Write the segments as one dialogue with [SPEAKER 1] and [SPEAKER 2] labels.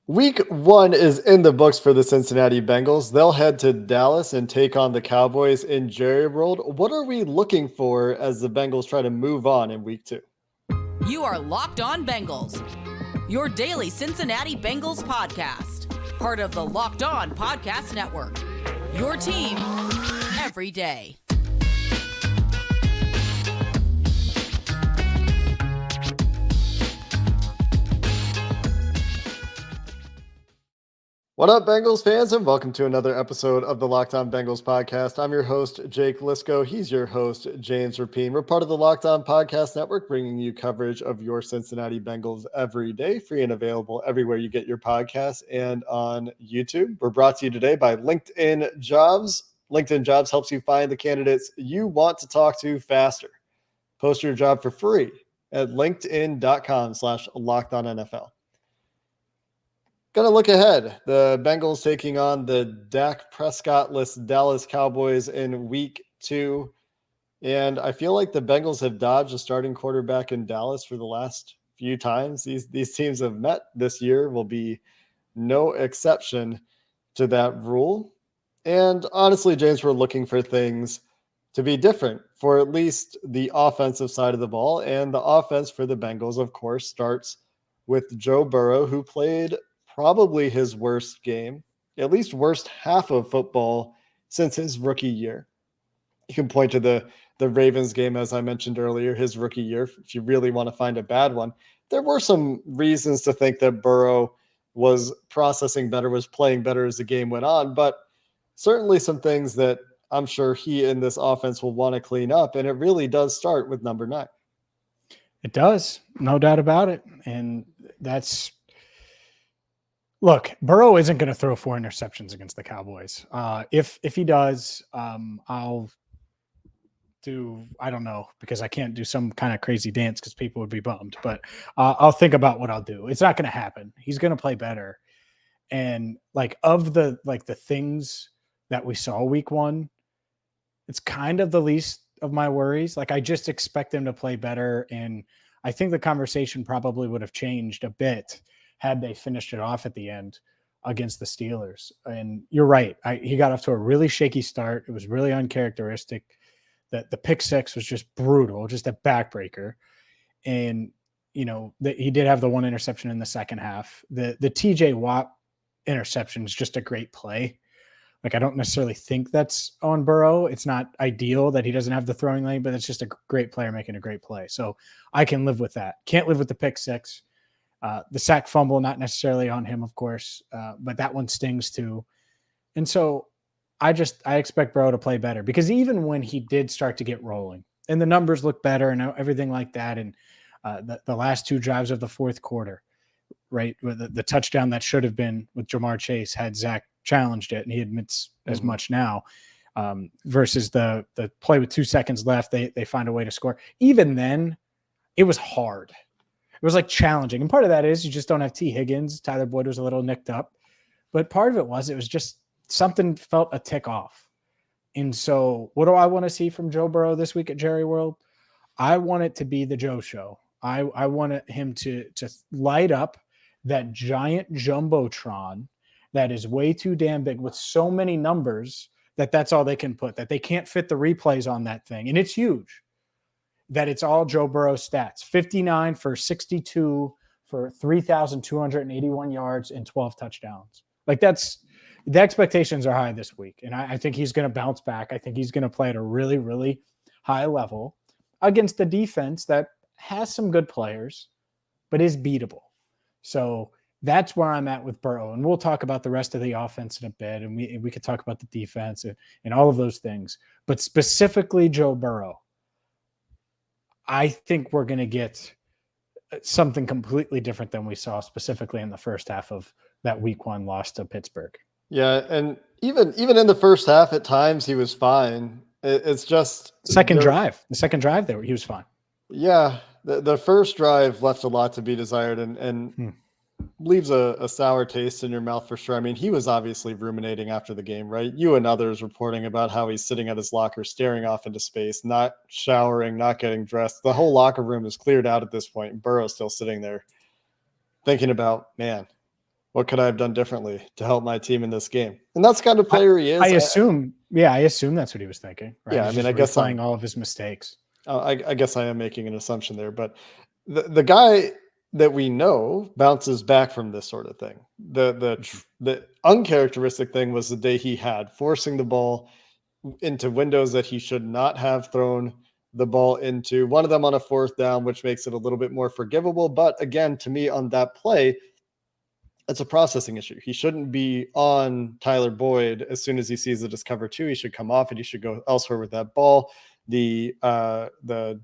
[SPEAKER 1] Week 1 is in the books for the Cincinnati Bengals. They'll head to Dallas and take on the Cowboys in Jerry World. What are we looking for as the Bengals try to move on in week 2?
[SPEAKER 2] You are Locked On Bengals, your daily Cincinnati Bengals podcast, part of the Locked On Podcast Network, your team every day.
[SPEAKER 1] What up, Bengals fans, and welcome to another episode of the Locked On Bengals podcast. I'm your host, Jake Liscow. He's your host, James Rapien. We're part of the Locked On Podcast Network, bringing you coverage of your Cincinnati Bengals every day, free and available everywhere you get your podcasts and on YouTube. We're brought to you today by LinkedIn Jobs. LinkedIn Jobs helps you find the candidates you want to talk to faster. Post your job for free at linkedin.com/LockedOnNFL. Going to look ahead. The Bengals taking on the Dak Prescott-less Dallas Cowboys in week 2. And I feel like the Bengals have dodged a starting quarterback in Dallas for the last few times these teams have met this year. Will be no exception to that rule. And honestly, James, we're looking for things to be different for at least the offensive side of the ball. And the offense for the Bengals, of course, starts with Joe Burrow, who played probably his worst game, at least worst half of football since his rookie year. You can point to the Ravens game, as I mentioned earlier, his rookie year, if you really want to find a bad one. There were some reasons to think that Burrow was processing better, was playing better as the game went on, but certainly some things that I'm sure he and this offense will want to clean up, and it really does start with number 9.
[SPEAKER 3] It does, no doubt about it, and look, Burrow isn't going to throw 4 interceptions against the Cowboys. If he does, I'll do, I don't know, because I can't do some kind of crazy dance because people would be bummed, but I'll think about what I'll do. It's not going to happen. He's going to play better. And of the things that we saw week 1, it's kind of the least of my worries. I just expect him to play better. And I think the conversation probably would have changed a bit had they finished it off at the end against the Steelers. And you're right. He got off to a really shaky start. It was really uncharacteristic. The pick 6 was just brutal, just a backbreaker. And, he did have the 1 interception in the second half. The TJ Watt interception is just a great play. I don't necessarily think that's on Burrow. It's not ideal that he doesn't have the throwing lane, but it's just a great player making a great play. So I can live with that. Can't live with the pick 6. The sack fumble, not necessarily on him, of course, but that one stings too. And so I expect Burrow to play better, because even when he did start to get rolling and the numbers look better and everything like that, and the last 2 drives of the fourth quarter, right, with the touchdown that should have been with Jamar Chase had Zach challenged it, and he admits as much now, versus the play with 2 seconds left, they find a way to score. Even then, it was hard. It was challenging. And part of that is you just don't have T. Higgins. Tyler Boyd was a little nicked up. But part of it was just something felt a tick off. And so what do I want to see from Joe Burrow this week at Jerry World? I want it to be the Joe show. I want him to light up that giant jumbotron that is way too damn big with so many numbers that's all they can put, that they can't fit the replays on that thing. And it's huge. That it's all Joe Burrow stats, 59 for 62 for 3,281 yards and 12 touchdowns. The expectations are high this week. And I think he's going to bounce back. I think he's going to play at a really, really high level against the defense that has some good players, but is beatable. So that's where I'm at with Burrow. And we'll talk about the rest of the offense in a bit. And we could talk about the defense and all of those things, but specifically Joe Burrow. I think we're going to get something completely different than we saw specifically in the first half of that week 1 loss to Pittsburgh.
[SPEAKER 1] Yeah, and even in the first half, at times he was fine. It's just
[SPEAKER 3] the second drive there, he was fine.
[SPEAKER 1] Yeah, the first drive left a lot to be desired, and leaves a sour taste in your mouth for sure. I mean, he was obviously ruminating after the game, right? You and others reporting about how he's sitting at his locker, staring off into space, not showering, not getting dressed. The whole locker room is cleared out at this point, and Burrow's still sitting there thinking about, man, what could I have done differently to help my team in this game? And that's kind of player he is.
[SPEAKER 3] I assume that's what he was thinking. Right?
[SPEAKER 1] Yeah,
[SPEAKER 3] He's
[SPEAKER 1] I mean,
[SPEAKER 3] just
[SPEAKER 1] I guess
[SPEAKER 3] replaying all of his mistakes.
[SPEAKER 1] I guess I am making an assumption there, but the guy that we know bounces back from this sort of thing. The uncharacteristic thing was the day he had, forcing the ball into windows that he should not have thrown the ball into. One of them on a 4th down, which makes it a little bit more forgivable. But again, to me, on that play, it's a processing issue. He shouldn't be on Tyler Boyd as soon as he sees it as cover 2. He should come off it. He should go elsewhere with that ball. The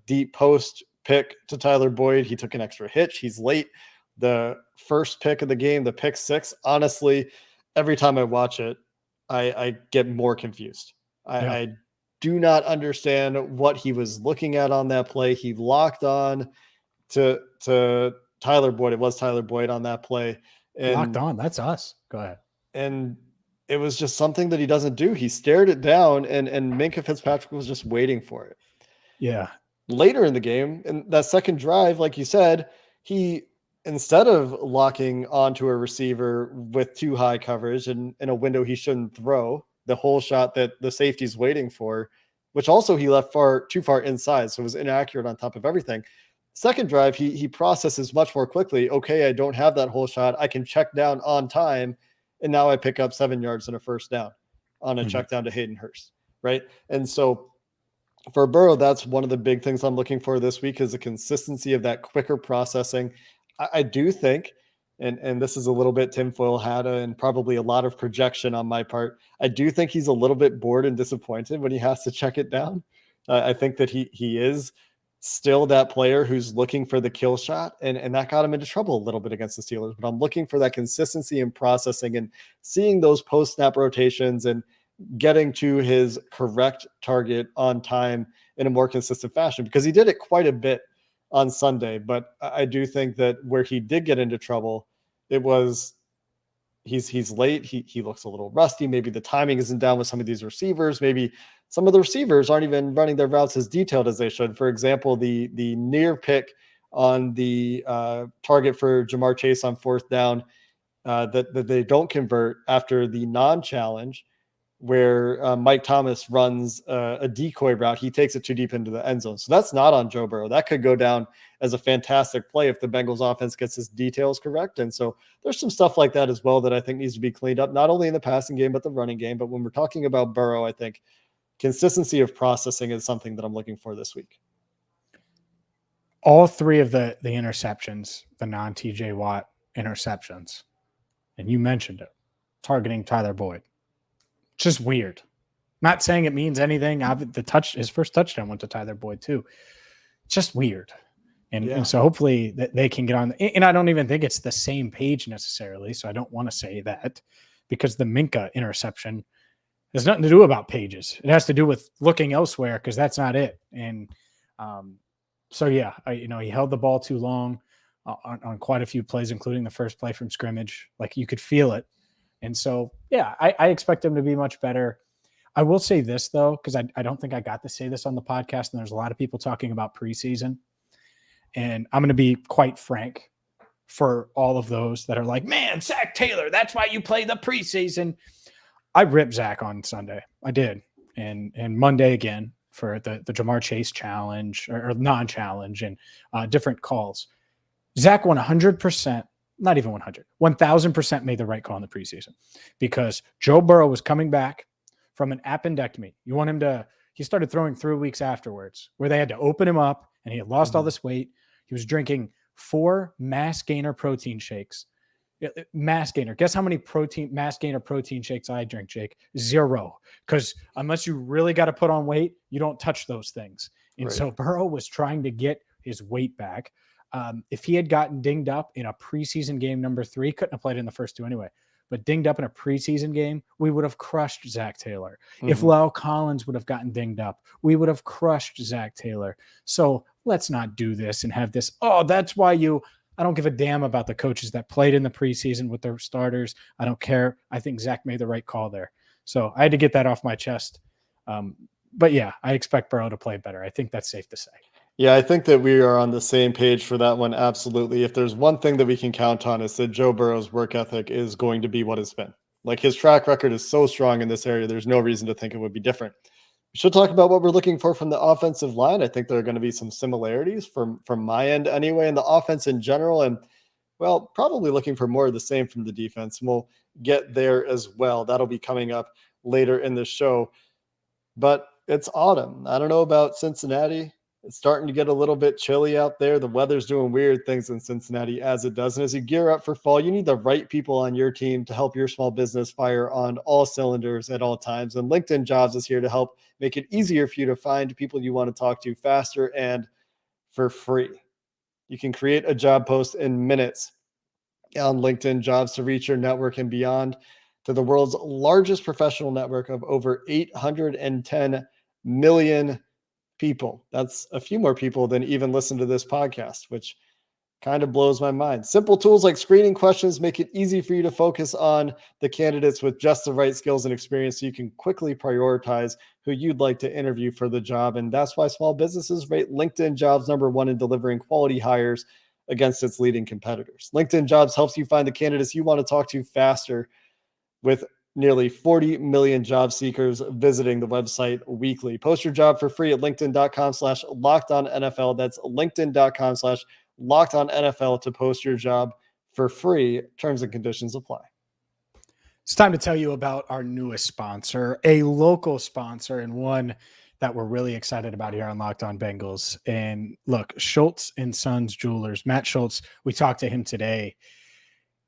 [SPEAKER 1] deep post pick to Tyler Boyd, he took an extra hitch. He's late. The first pick of the game, the pick 6, honestly, every time I watch it, I get more confused. I do not understand what he was looking at on that play. He locked on to Tyler Boyd. It was Tyler Boyd on that play. And
[SPEAKER 3] Locked on. That's us. Go ahead.
[SPEAKER 1] And it was just something that he doesn't do. He stared it down, and Minkah Fitzpatrick was just waiting for it.
[SPEAKER 3] Yeah.
[SPEAKER 1] Later in the game, in that second drive, like you said, he, instead of locking onto a receiver with too high coverage and in a window he shouldn't throw, the whole shot that the safety's waiting for, which also he left too far inside, so it was inaccurate on top of everything. Second drive, he processes much more quickly. Okay, I don't have that whole shot. I can check down on time, and now I pick up 7 yards and a first down on a check down to Hayden Hurst, right? And so for Burrow, that's one of the big things I'm looking for this week is the consistency of that quicker processing. I do think, and this is a little bit tinfoil hat and probably a lot of projection on my part, I do think he's a little bit bored and disappointed when he has to check it down. I think that he is still that player who's looking for the kill shot, and that got him into trouble a little bit against the Steelers. But I'm looking for that consistency in processing and seeing those post-snap rotations and getting to his correct target on time in a more consistent fashion, because he did it quite a bit on Sunday. But I do think that where he did get into trouble, it was he's late. He looks a little rusty. Maybe the timing isn't down with some of these receivers. Maybe some of the receivers aren't even running their routes as detailed as they should. For example, the near pick on the target for Jamar Chase on 4th down that they don't convert after the non-challenge, where Mike Thomas runs a decoy route. He takes it too deep into the end zone. So that's not on Joe Burrow. That could go down as a fantastic play if the Bengals offense gets its details correct. And so there's some stuff like that as well that I think needs to be cleaned up, not only in the passing game, but the running game. But when we're talking about Burrow, I think consistency of processing is something that I'm looking for this week.
[SPEAKER 3] All 3 of the interceptions, the non-TJ Watt interceptions, and you mentioned it, targeting Tyler Boyd. Just weird. Not saying it means anything. His first touchdown went to Tyler Boyd too. Just weird. And so hopefully that they can get on. And I don't even think it's the same page necessarily. So I don't want to say that, because the Minkah interception has nothing to do about pages. It has to do with looking elsewhere, because that's not it. And so, yeah, he held the ball too long on quite a few plays, including the first play from scrimmage. Like, you could feel it. And so, yeah, I expect him to be much better. I will say this, though, because I don't think I got to say this on the podcast, and there's a lot of people talking about preseason. And I'm going to be quite frank for all of those that are like, man, Zac Taylor, that's why you play the preseason. I ripped Zac on Sunday. I did. And Monday again for the Jamar Chase challenge or non-challenge and different calls. Zac 100%. Not even 100, 1,000% made the right call in the preseason, because Joe Burrow was coming back from an appendectomy. He started throwing 3 weeks afterwards, where they had to open him up, and he had lost all this weight. He was drinking 4 mass gainer protein shakes. Mass gainer. Guess how many mass gainer protein shakes I drink, Jake? 0. Because unless you really got to put on weight, you don't touch those things. And so Burrow was trying to get his weight back. If he had gotten dinged up in a preseason game number 3, couldn't have played in the first 2 anyway, but dinged up in a preseason game, we would have crushed Zac Taylor. If La'el Collins would have gotten dinged up, we would have crushed Zac Taylor. So let's not do this and have this. Oh, that's why I don't give a damn about the coaches that played in the preseason with their starters. I don't care. I think Zac made the right call there. So I had to get that off my chest. But yeah, I expect Burrow to play better. I think that's safe to say.
[SPEAKER 1] Yeah, I think that we are on the same page for that one. Absolutely. If there's one thing that we can count on, is that Joe Burrow's work ethic is going to be what it's been. Like, his track record is so strong in this area. There's no reason to think it would be different. We should talk about what we're looking for from the offensive line. I think there are going to be some similarities from my end anyway, in the offense in general. And well, probably looking for more of the same from the defense. And we'll get there as well. That'll be coming up later in the show. But it's autumn. I don't know about Cincinnati. It's starting to get a little bit chilly out there. The weather's doing weird things in Cincinnati, as it does. And as you gear up for fall, you need the right people on your team to help your small business fire on all cylinders at all times. And LinkedIn Jobs is here to help make it easier for you to find people you want to talk to faster and for free. You can create a job post in minutes on LinkedIn Jobs to reach your network and beyond, to the world's largest professional network of over 810 million people. That's a few more people than even listen to this podcast, which kind of blows my mind. Simple tools like screening questions make it easy for you to focus on the candidates with just the right skills and experience, so you can quickly prioritize who you'd like to interview for the job. And that's why small businesses rate LinkedIn Jobs #1 in delivering quality hires against its leading competitors. LinkedIn Jobs helps you find the candidates you want to talk to faster, with nearly 40 million job seekers visiting the website weekly. Post your job for free at linkedin.com/lockedonnfl. That's linkedin.com/lockedonnfl to post your job for free. Terms and conditions apply.
[SPEAKER 3] It's time to tell you about our newest sponsor, a local sponsor, and one that we're really excited about here on Locked On Bengals. And look, Schultz and Sons Jewelers, Matt Schultz, we talked to him today.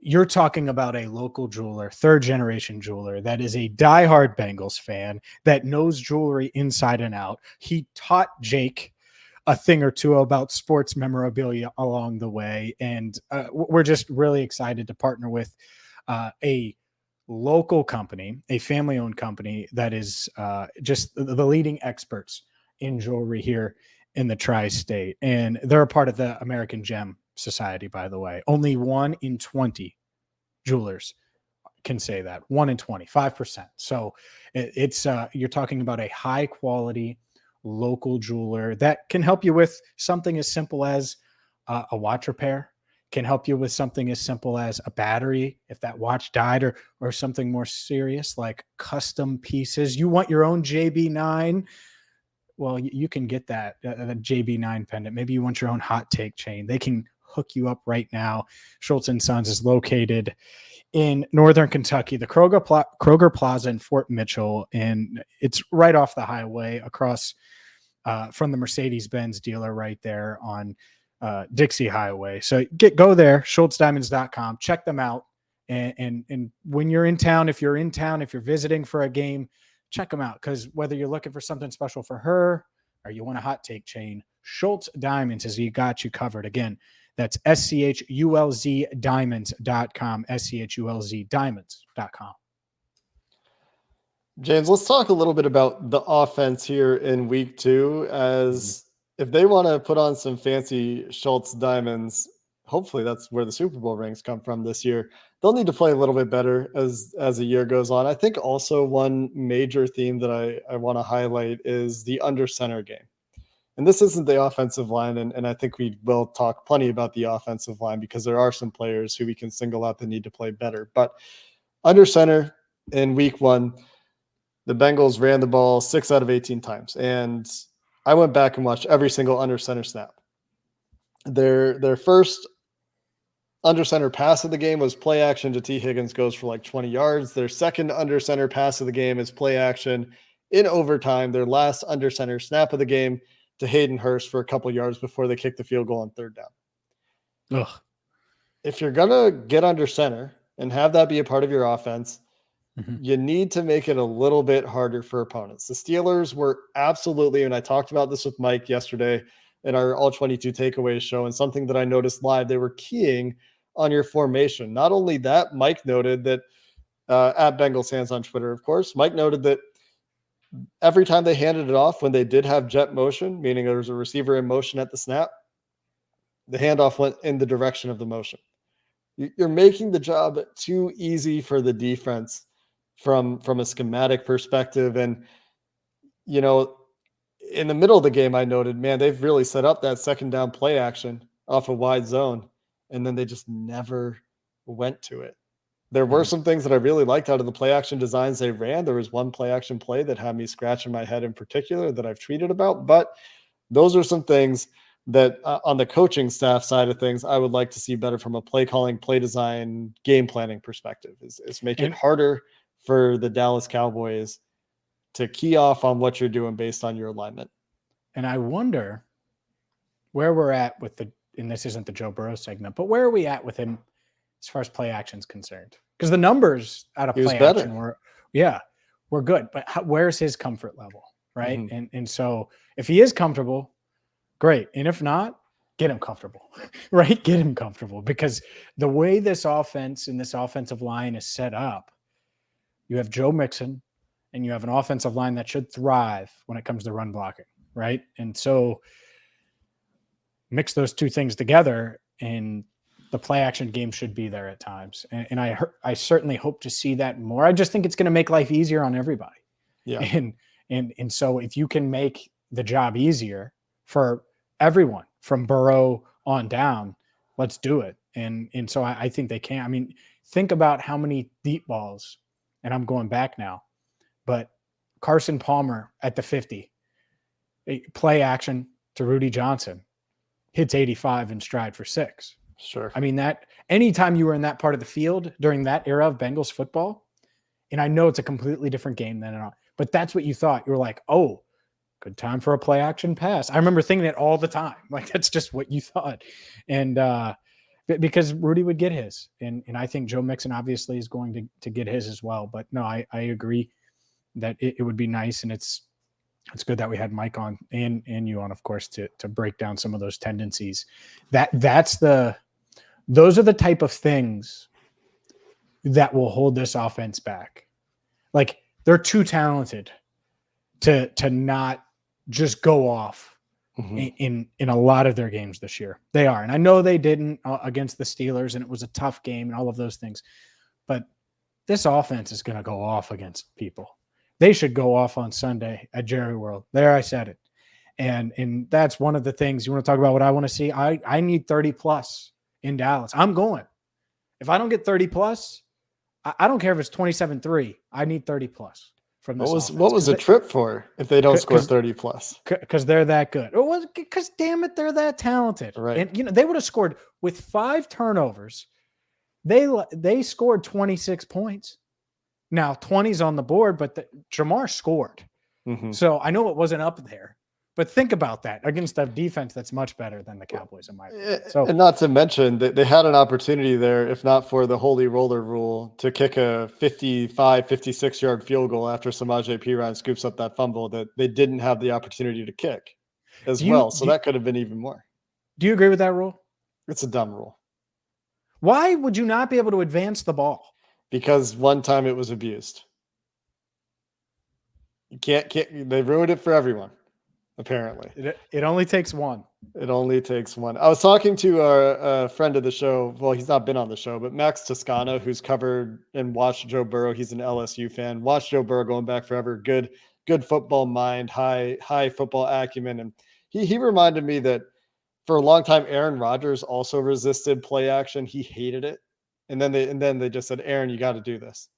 [SPEAKER 3] You're talking about a local jeweler, third generation jeweler that is a diehard Bengals fan, that knows jewelry inside and out. He taught Jake a thing or two about sports memorabilia along the way. And we're just really excited to partner with a local company, a family owned company that is just the leading experts in jewelry here in the tri-state. And they're a part of the American Gem Society, by the way. Only 1 in 20 jewelers can say that. 1 in 20, 5%. So it's you're talking about a high quality local jeweler that can help you with something as simple as a watch repair, can help you with something as simple as a battery if that watch died, or something more serious like custom pieces. You want your own JB9? Well, you can get that, the JB9 pendant. Maybe you want your own hot take chain. They can hook you up right now. Schultz & Sons is located in Northern Kentucky, the Kroger Plaza in Fort Mitchell, and it's right off the highway across from the Mercedes-Benz dealer right there on Dixie Highway. So go there, schultzdiamonds.com, check them out. And when you're in town, if you're visiting for a game, check them out. Because whether you're looking for something special for her or you want a hot take chain, Schultz Diamonds has got you covered. Again, that's SCHULZ diamonds.com, SCHULZ diamonds.com.
[SPEAKER 1] James, let's talk a little bit about the offense here in week 2, as if they want to put on some fancy Schultz diamonds, hopefully that's where the Super Bowl rings come from this year. They'll need to play a little bit better as the year goes on. I think also one major theme that I want to highlight is the under center game. And this isn't the offensive line, and I think we will talk plenty about the offensive line because there are some players who we can single out that need to play better. But under center in week 1, the Bengals ran the ball 6 out of 18 times. And I went back and watched every single under center snap. Their first under center pass of the game was play action to T. Higgins, goes for like 20 yards. Their second under center pass of the game is play action in overtime. Their last under center snap of the game to Hayden Hurst for a couple yards before they kick the field goal on third down.
[SPEAKER 3] Ugh.
[SPEAKER 1] If you're going to get under center and have that be a part of your offense, you need to make it a little bit harder for opponents. The Steelers were absolutely, and I talked about this with Mike yesterday in our All 22 Takeaways show, and something that I noticed live, they were keying on your formation. Not only that, Mike noted that at Bengals Hands on Twitter, of course, Mike noted that every time they handed it off, when they did have jet motion, meaning there was a receiver in motion at the snap, the handoff went in the direction of the motion. You're making the job too easy for the defense from a schematic perspective. And, in the middle of the game, I noted, man, they've really set up that second down play action off a wide zone, and then they just never went to it. There were some things that I really liked out of the play action designs they ran. There was one play action play that had me scratching my head in particular that I've tweeted about, but those are some things that on the coaching staff side of things, I would like to see better from a play calling, play design, game planning perspective is make it harder for the Dallas Cowboys to key off on what you're doing based on your alignment.
[SPEAKER 3] And I wonder where we're at with and this isn't the Joe Burrow segment, but where are we at with him as far as play action is concerned? Because the numbers out of play action were good, but where's his comfort level, right? Mm-hmm. And so if he is comfortable, great. And if not, get him comfortable, right? Get him comfortable, because the way this offense and this offensive line is set up, you have Joe Mixon and you have an offensive line that should thrive when it comes to run blocking, right? And so mix those two things together and the play action game should be there at times. And I certainly hope to see that more. I just think it's going to make life easier on everybody.
[SPEAKER 1] Yeah.
[SPEAKER 3] And so if you can make the job easier for everyone from Burrow on down, let's do it. And so I think they can. I mean, think about how many deep balls, and I'm going back now, but Carson Palmer at the 50, play action to Rudy Johnson, hits 85 in stride for 6.
[SPEAKER 1] Sure.
[SPEAKER 3] I mean, that anytime you were in that part of the field during that era of Bengals football, and I know it's a completely different game than but that's what you thought. You were like, oh, good time for a play action pass. I remember thinking it all the time. Like, that's just what you thought. And because Rudy would get his. And I think Joe Mixon obviously is going to get his as well. But no, I agree that it would be nice. And it's good that we had Mike on and you on, of course, to break down some of those tendencies. Those are the type of things that will hold this offense back. Like, they're too talented to not just go off in a lot of their games this year. They are. And I know they didn't against the Steelers, and it was a tough game and all of those things. But this offense is going to go off against people. They should go off on Sunday at Jerry World. There, I said it. And that's one of the things. You want to talk about what I want to see? I need 30-plus in Dallas. I'm going. If I don't get 30-plus, I don't care if it's 27-3. I need 30-plus. From this offense.
[SPEAKER 1] What was the trip for if they don't score 30-plus?
[SPEAKER 3] Because they're that good. Because, damn it, they're that talented.
[SPEAKER 1] Right.
[SPEAKER 3] And, they would have scored with 5 turnovers. They scored 26 points. Now, 20's on the board, but Jamar scored. Mm-hmm. So I know it wasn't up there. But think about that against a defense that's much better than the Cowboys, in my opinion. So,
[SPEAKER 1] and not to mention that they had an opportunity there, if not for the holy roller rule, to kick a 55, 56-yard field goal after Samaje Perine scoops up that fumble that they didn't have the opportunity to kick as well. So that could have been even more.
[SPEAKER 3] Do you agree with that rule?
[SPEAKER 1] It's a dumb rule.
[SPEAKER 3] Why would you not be able to advance the ball?
[SPEAKER 1] Because one time it was abused. You can't they ruined it for everyone. Apparently.
[SPEAKER 3] It only takes one.
[SPEAKER 1] It only takes one. I was talking to our friend of the show. Well, he's not been on the show, but Max Toscano, who's covered and watched Joe Burrow. He's an LSU fan. Watched Joe Burrow going back forever. Good football mind, high football acumen. And he reminded me that for a long time, Aaron Rodgers also resisted play action. He hated it. And then they just said, Aaron, you got to do this.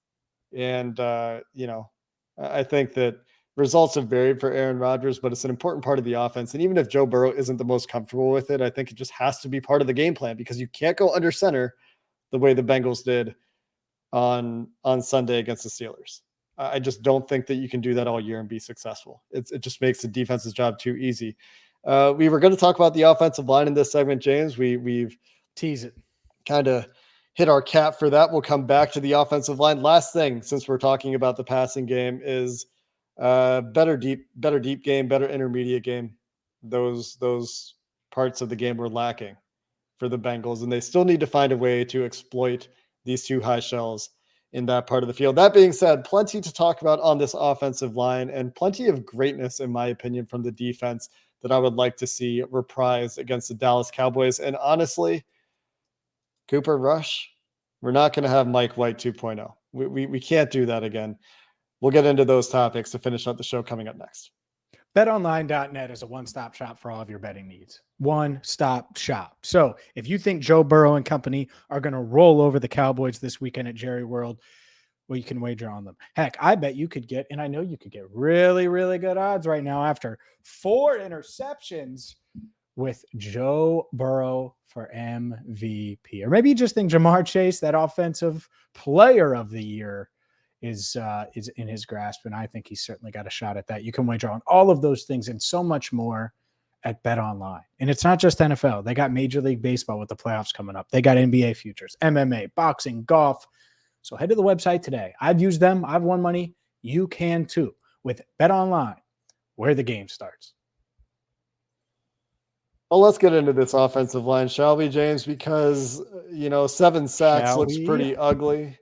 [SPEAKER 1] And, I think that results have varied for Aaron Rodgers, but it's an important part of the offense. And even if Joe Burrow isn't the most comfortable with it, I think it just has to be part of the game plan, because you can't go under center the way the Bengals did on Sunday against the Steelers. I just don't think that you can do that all year and be successful. It just makes the defense's job too easy. We were going to talk about the offensive line in this segment, James. We've
[SPEAKER 3] teased it,
[SPEAKER 1] kind of hit our cap for that. We'll come back to the offensive line. Last thing, since we're talking about the passing game, is better deep game, better intermediate game. Those parts of the game were lacking for the Bengals, and they still need to find a way to exploit these two high shells in that part of the field. That being said, plenty to talk about on this offensive line, and plenty of greatness, in my opinion, from the defense that I would like to see reprised against the Dallas Cowboys. And honestly, Cooper Rush, we're not going to have Mike White 2.0. We can't do that again. We'll get into those topics to finish up the show coming up next.
[SPEAKER 3] BetOnline.net is a one-stop shop for all of your betting needs. One-stop shop. So if you think Joe Burrow and company are going to roll over the Cowboys this weekend at Jerry World, well, you can wager on them. Heck, I bet you could get, and I know you could get really, really good odds right now after 4 interceptions with Joe Burrow for MVP. Or maybe you just think Jamar Chase, that offensive player of the year, is in his grasp, and I think he's certainly got a shot at that. You can wager on all of those things and so much more at BetOnline. And it's not just NFL. They got Major League Baseball with the playoffs coming up. They got NBA futures, MMA, boxing, golf. So head to the website today. I've used them. I've won money. You can too with BetOnline, where the game starts.
[SPEAKER 1] Well, let's get into this offensive line, shall we, James? Because, 7 sacks looks pretty ugly.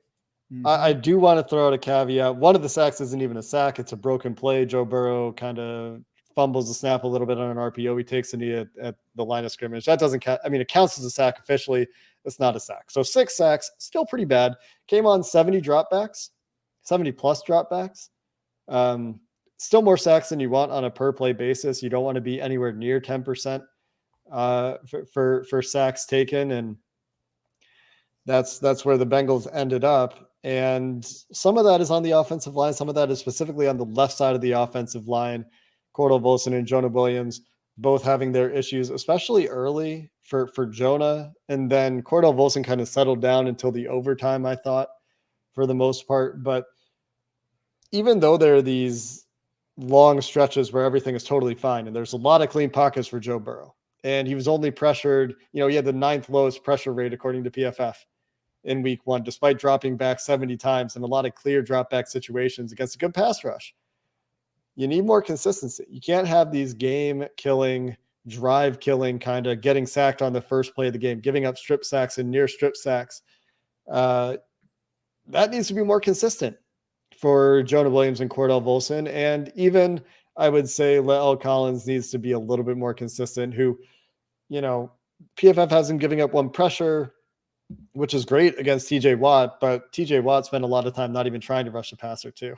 [SPEAKER 3] Mm-hmm.
[SPEAKER 1] I do want to throw out a caveat. One of the sacks isn't even a sack. It's a broken play. Joe Burrow kind of fumbles the snap a little bit on an RPO. He takes a knee at the line of scrimmage. That doesn't count. I mean, it counts as a sack officially. It's not a sack. So 6 sacks, still pretty bad. Came on 70 dropbacks, 70 plus dropbacks. Still more sacks than you want on a per play basis. You don't want to be anywhere near 10% for sacks taken. And that's where the Bengals ended up. And some of that is on the offensive line. Some of that is specifically on the left side of the offensive line. Cordell Volson and Jonah Williams both having their issues, especially early for Jonah. And then Cordell Volson kind of settled down until the overtime, I thought, for the most part. But even though there are these long stretches where everything is totally fine, and there's a lot of clean pockets for Joe Burrow, and he was only pressured, he had the 9th lowest pressure rate according to PFF in week 1, despite dropping back 70 times and a lot of clear drop back situations against a good pass rush. You need more consistency. You can't have these game killing, drive killing, kind of getting sacked on the first play of the game, giving up strip sacks and near strip sacks. That needs to be more consistent for Jonah Williams and Cordell Volson. And even I would say La'el Collins needs to be a little bit more consistent, who, PFF has him giving up 1 pressure, which is great against TJ Watt, but TJ Watt spent a lot of time not even trying to rush the passer too,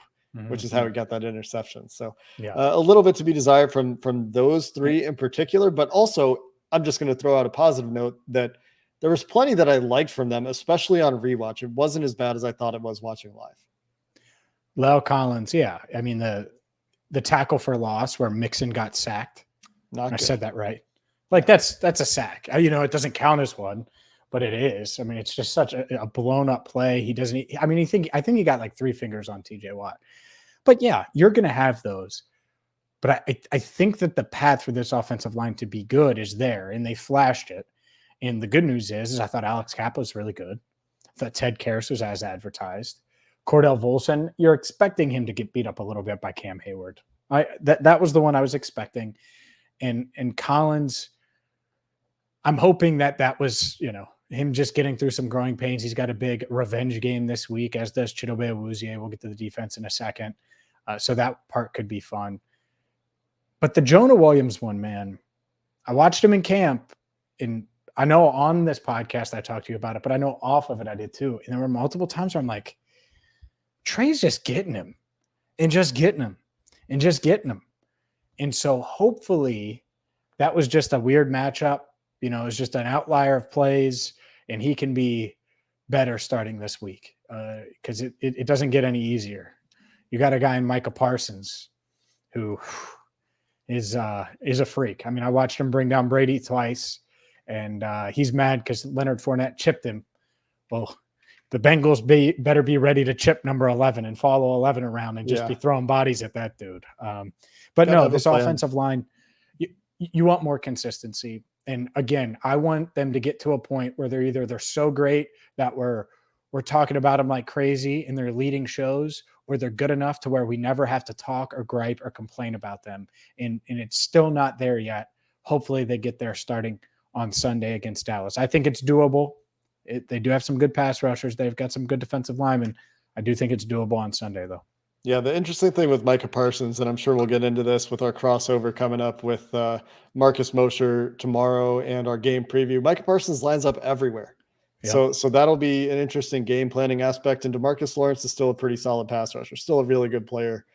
[SPEAKER 1] which is how he got that interception. So a little bit to be desired from those 3 in particular, but also I'm just going to throw out a positive note that there was plenty that I liked from them, especially on rewatch. It wasn't as bad as I thought it was watching live.
[SPEAKER 3] La'el Collins. Yeah. I mean, the tackle for loss where Mixon got sacked. I said that right. Like that's a sack. It doesn't count as one, but it is. I mean, it's just such a blown up play. He doesn't. I think he got like 3 fingers on TJ Watt. But yeah, you're going to have those. But I think that the path for this offensive line to be good is there, and they flashed it. And the good news is I thought Alex Kappa was really good. I thought Ted Karras was as advertised. Cordell Volson, you're expecting him to get beat up a little bit by Cam Hayward. That was the one I was expecting. And Collins, I'm hoping that was, him just getting through some growing pains. He's got a big revenge game this week, as does Chidobe Awuzie. We'll get to the defense in a second. So that part could be fun. But the Jonah Williams one, man, I watched him in camp. And I know on this podcast I talked to you about it, but I know off of it I did too. And there were multiple times where I'm like, Trey's just getting him and just getting him and just getting him. And so hopefully that was just a weird matchup. It was just an outlier of plays, and he can be better starting this week because it doesn't get any easier. You got a guy in Micah Parsons who is a freak. I mean, I watched him bring down Brady twice, and he's mad because Leonard Fournette chipped him. Well, the Bengals better be ready to chip number 11 and follow 11 around and just be throwing bodies at that dude. But no, this offensive line, you want more consistency. And again, I want them to get to a point where they're so great that we're talking about them like crazy in their leading shows, or they're good enough to where we never have to talk or gripe or complain about them. And it's still not there yet. Hopefully they get there starting on Sunday against Dallas. I think it's doable. They do have some good pass rushers. They've got some good defensive linemen. I do think it's doable on Sunday, though.
[SPEAKER 1] Yeah, the interesting thing with Micah Parsons, and I'm sure we'll get into this with our crossover coming up with Marcus Mosher tomorrow and our game preview, Micah Parsons lines up everywhere. Yeah. So that'll be an interesting game planning aspect. And DeMarcus Lawrence is still a pretty solid pass rusher, still a really good player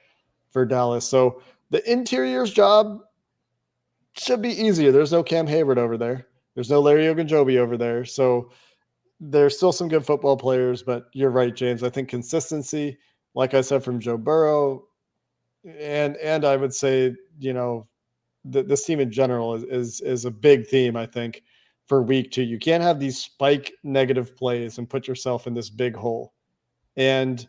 [SPEAKER 1] for Dallas. So The interior's job should be easier. There's no Cam Hayward over there. There's no Larry Ogunjobi over there. So there's still some good football players, but you're right, James. I think consistency, like I said, from Joe Burrow, and I would say, this team in general is a big theme, I think, for week 2. You can't have these spike negative plays and put yourself in this big hole. And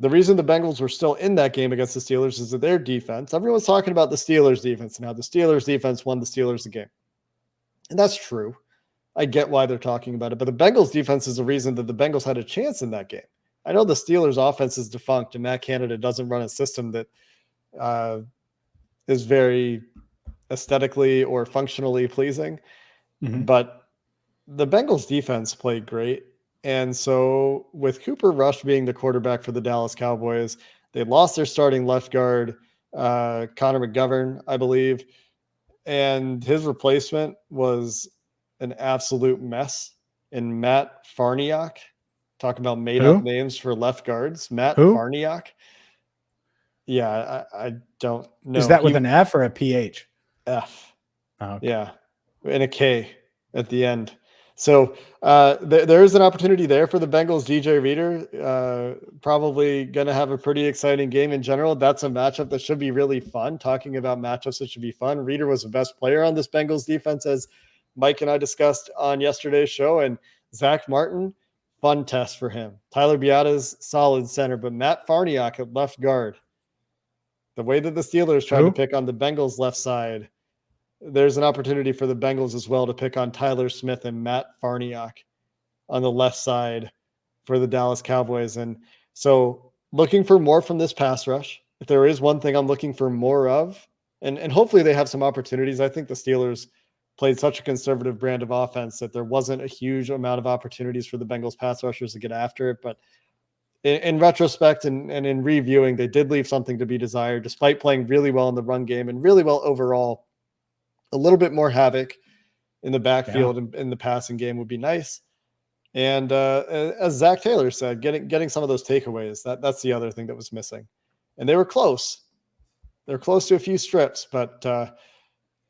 [SPEAKER 1] the reason the Bengals were still in that game against the Steelers is that their defense, everyone's talking about the Steelers defense and how the Steelers defense won the Steelers the game. And that's true. I get why they're talking about it, but the Bengals defense is the reason that the Bengals had a chance in that game. I know the Steelers offense is defunct and Matt Canada doesn't run a system that is very aesthetically or functionally pleasing, but the Bengals defense played great. And so with Cooper Rush being the quarterback for the Dallas Cowboys, they lost their starting left guard, Connor McGovern, I believe. And his replacement was an absolute mess in Matt Farniok. Talk about made-up names for left guards. Matt Farniok. Yeah, I don't know.
[SPEAKER 3] Is that with an F or a PH?
[SPEAKER 1] F.
[SPEAKER 3] Oh, okay.
[SPEAKER 1] Yeah, and a K at the end. So there is an opportunity there for the Bengals. DJ Reader probably going to have a pretty exciting game in general. That's a matchup that should be really fun. Talking about matchups that should be fun. Reader was the best player on this Bengals defense, as Mike and I discussed on yesterday's show. And Zach Martin, fun test for him. Tyler Biada's solid center, but Matt Farniok at left guard. The way that the Steelers tried to pick on the Bengals left side, there's an opportunity for the Bengals as well to pick on Tyler Smith and Matt Farniok on the left side for the Dallas Cowboys. And so looking for more from this pass rush. If there is one thing I'm looking for more of, and hopefully they have some opportunities. I think the Steelers played such a conservative brand of offense that there wasn't a huge amount of opportunities for the Bengals pass rushers to get after it. But in retrospect and in reviewing, they did leave something to be desired, despite playing really well in the run game and really well overall. A little bit more havoc in the backfield and in the passing game would be nice. And as Zac Taylor said, getting some of those takeaways, that's the other thing that was missing. And they were close. They're close to a few strips, but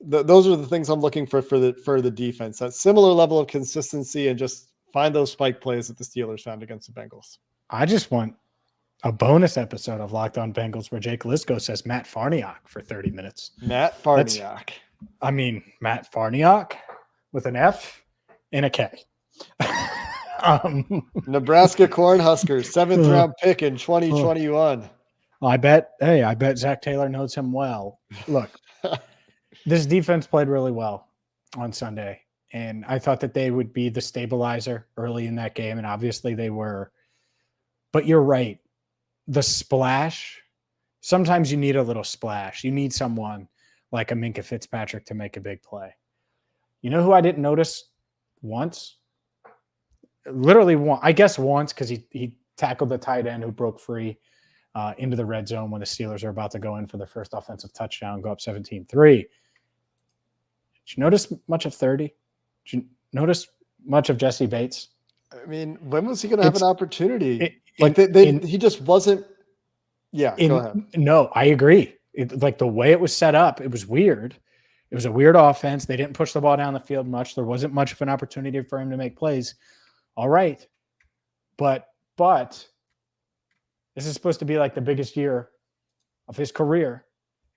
[SPEAKER 1] those are the things I'm looking for the defense. That similar level of consistency and just find those spike plays that the Steelers found against the Bengals.
[SPEAKER 3] I just want a bonus episode of Locked On Bengals where Jake Liscow says Matt Farniok for 30 minutes.
[SPEAKER 1] Matt Farniok.
[SPEAKER 3] Matt Farniok with an F and a K.
[SPEAKER 1] Nebraska Cornhuskers, 7th round pick in 2021.
[SPEAKER 3] I bet Zac Taylor knows him well. Look, this defense played really well on Sunday, and I thought that they would be the stabilizer early in that game, and obviously they were. But you're right. The splash, sometimes you need a little splash. You need someone like a Minkah Fitzpatrick to make a big play. You know who I didn't notice once? Literally once, because he tackled the tight end who broke free into the red zone when the Steelers are about to go in for their first offensive touchdown, go up 17-3. Did you notice much of 30? Did you notice much of Jesse Bates?
[SPEAKER 1] I mean, when was he going to have an opportunity? He just wasn't. Yeah, go ahead.
[SPEAKER 3] No, I agree. Like the way it was set up, it was weird. It was a weird offense. They didn't push the ball down the field much. There wasn't much of an opportunity for him to make plays. All right. But this is supposed to be like the biggest year of his career.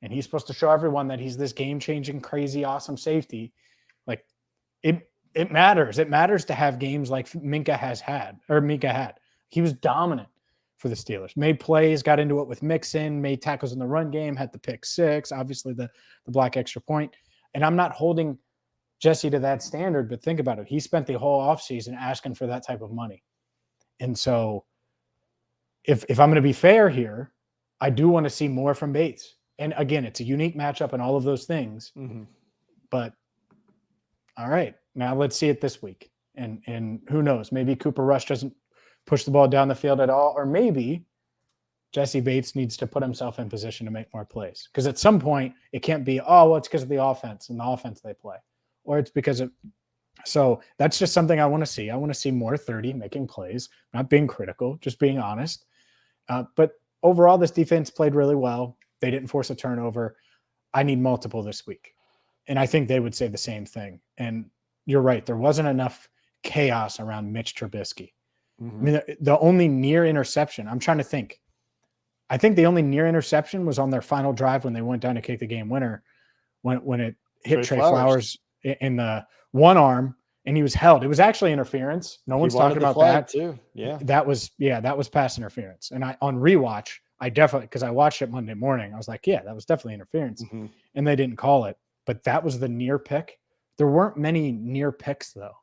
[SPEAKER 3] And he's supposed to show everyone that he's this game-changing, crazy, awesome safety. Like it matters. It matters to have games like Minkah had. He was dominant for the Steelers. Made plays, got into it with Mixon, made tackles in the run game, had the pick six, obviously the block extra point. And I'm not holding Jesse to that standard, but think about it. He spent the whole offseason asking for that type of money. And so if I'm going to be fair here, I do want to see more from Bates. And again, it's a unique matchup and all of those things. Mm-hmm. But all right, now let's see it this week. And who knows? Maybe Cooper Rush doesn't push the ball down the field at all, or maybe Jesse Bates needs to put himself in position to make more plays. Because at some point, it can't be, it's because of the offense and the offense they play. Or it's because of – so that's just something I want to see. I want to see more 30 making plays, not being critical, just being honest. But overall, this defense played really well. They didn't force a turnover. I need multiple this week. And I think they would say the same thing. And you're right. There wasn't enough chaos around Mitch Trubisky. I mean, the only near interception, I'm trying to think. I think the only near interception was on their final drive when they went down to kick the game winner when it hit Trey Flowers in the one arm and he was held. It was actually interference. No one's talking about that
[SPEAKER 1] too. Yeah.
[SPEAKER 3] That was pass interference. And on rewatch, I definitely, because I watched it Monday morning, I was like, yeah, that was definitely interference. And they didn't call it. But that was the near pick. There weren't many near picks though.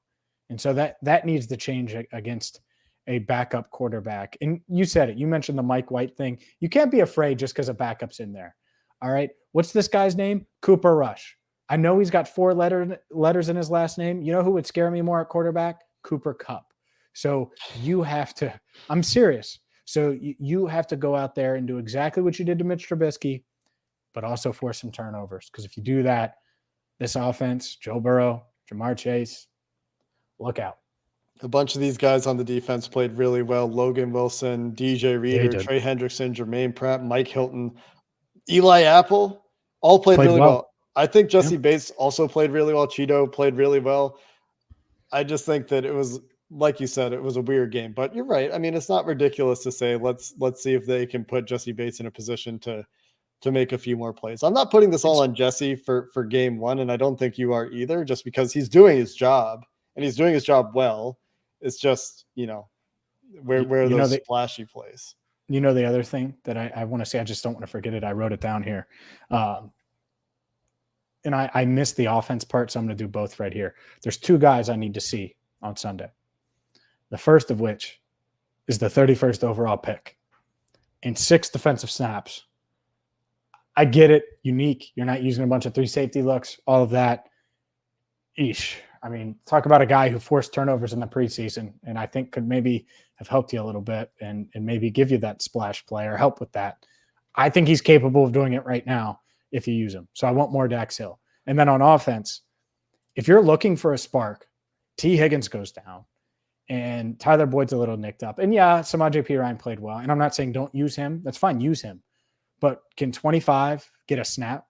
[SPEAKER 3] And so that needs to change against a backup quarterback. And you said it. You mentioned the Mike White thing. You can't be afraid just because a backup's in there. All right. What's this guy's name? Cooper Rush. I know he's got 4 letters in his last name. You know who would scare me more at quarterback? Cooper Kupp. So you have to – I'm serious. So you have to go out there and do exactly what you did to Mitch Trubisky, but also force some turnovers. Because if you do that, this offense, Joe Burrow, Jamar Chase, look out.
[SPEAKER 1] A bunch of these guys on the defense played really well. Logan Wilson, DJ Reader, Trey Hendrickson, Jermaine Pratt, Mike Hilton, Eli Apple, all played really well. I think Jesse Bates also played really well. Cheeto played really well. I just think that it was, like you said, it was a weird game. But you're right. I mean, it's not ridiculous to say let's see if they can put Jesse Bates in a position to make a few more plays. I'm not putting this all on Jesse for game one, and I don't think you are either, just because he's doing his job and he's doing his job well. It's just, where those splashy plays.
[SPEAKER 3] You know, the other thing that I want to say, I just don't want to forget it. I wrote it down here. And I missed the offense part, so I'm going to do both right here. There's 2 guys I need to see on Sunday. The first of which is the 31st overall pick and 6 defensive snaps. I get it. Unique. You're not using a bunch of 3 safety looks, all of that. Eesh. I mean, talk about a guy who forced turnovers in the preseason and I think could maybe have helped you a little bit and maybe give you that splash play or help with that. I think he's capable of doing it right now if you use him. So I want more Dax Hill. And then on offense, if you're looking for a spark, T. Higgins goes down and Tyler Boyd's a little nicked up. And yeah, Samaje Perine played well. And I'm not saying don't use him. That's fine. Use him. But can 25 get a snap?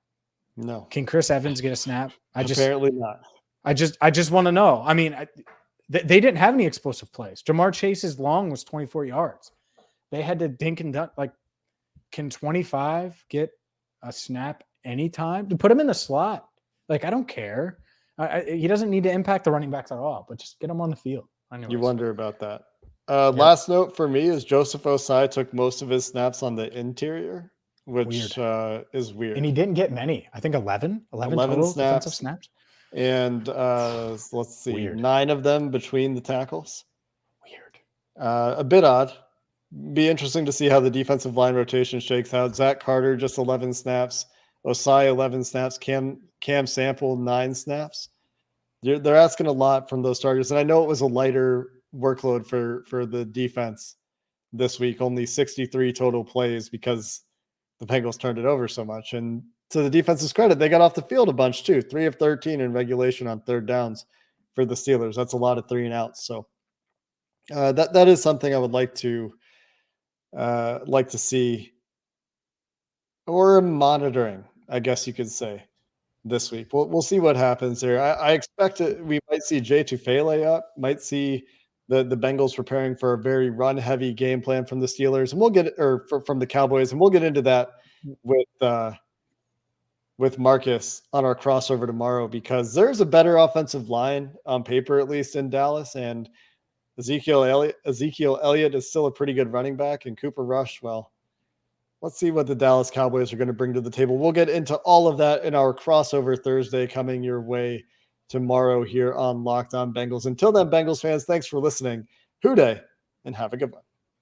[SPEAKER 1] No.
[SPEAKER 3] Can Chris Evans get a snap?
[SPEAKER 1] Apparently not.
[SPEAKER 3] I just want to know. I mean, they didn't have any explosive plays. Jamar Chase's long was 24 yards. They had to dink and dunk. Like, can 25 get a snap anytime? To put him in the slot. Like, I don't care. He doesn't need to impact the running backs at all, but just get him on the field. Anyways.
[SPEAKER 1] You wonder about that. Last note for me is Joseph Osai took most of his snaps on the interior, which is weird.
[SPEAKER 3] And he didn't get many. I think 11 total defensive snaps.
[SPEAKER 1] And let's see, 9 of them between the tackles.
[SPEAKER 3] Weird.
[SPEAKER 1] A bit odd. Be interesting to see how the defensive line rotation shakes out. Zach Carter, just 11 snaps. Osai, 11 snaps. Cam Sample, 9 snaps. They're asking a lot from those starters. And I know it was a lighter workload for the defense this week. Only 63 total plays because the Bengals turned it over so much. And to the defense's credit, they got off the field a bunch too. 3 of 13 in regulation on 3rd downs for the Steelers. That's a lot of 3 and outs. So that is something I would like to see, or monitoring, I guess you could say, this week. We'll see what happens there. I expect we might see Jay Tufele up, might see the Bengals preparing for a very run-heavy game plan from the Steelers, and we'll get from the Cowboys, and we'll get into that with Marcus on our crossover tomorrow, because there's a better offensive line on paper, at least in Dallas, and Ezekiel Elliott is still a pretty good running back, and Cooper Rush, well, let's see what the Dallas Cowboys are going to bring to the table. We'll get into all of that in our crossover Thursday coming your way tomorrow here on Locked On Bengals. Until then, Bengals fans, thanks for listening. Hoo day, and have a good one.